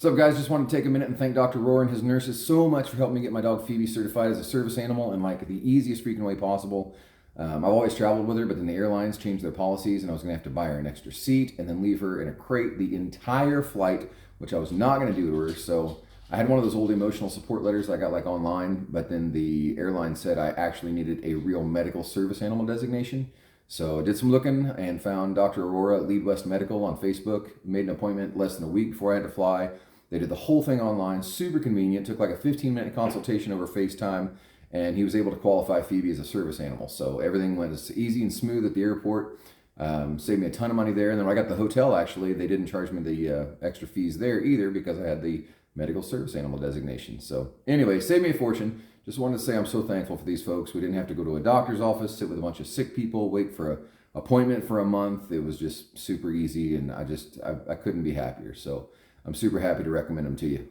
What's up, guys? Just wanted to take a minute and thank Dr. Rohr and his nurses so much for helping me get my dog Phoebe certified as a service animal in like the easiest freaking way possible. I've always traveled with her, but then the airlines changed their policies and I was going to have to buy her an extra seat and then leave her in a crate the entire flight, which I was not going to do to her. So I had one of those old emotional support letters I got like online, but then the airline said I actually needed a real medical service animal designation. So I did some looking and found Dr. Aurora at Leadwest Medical on Facebook, made an appointment less than a week before I had to fly. They did the whole thing online, super convenient, took like a 15-minute consultation over FaceTime, and he was able to qualify Phoebe as a service animal. So everything went as easy and smooth at the airport, saved me a ton of money there. And then when I got the hotel, actually, they didn't charge me the extra fees there either because I had the medical service animal designation. So anyway, saved me a fortune. Just wanted to say I'm so thankful for these folks. We didn't have to go to a doctor's office, sit with a bunch of sick people, wait for an appointment for a month. It was just super easy, and I couldn't be happier. So I'm super happy to recommend them to you.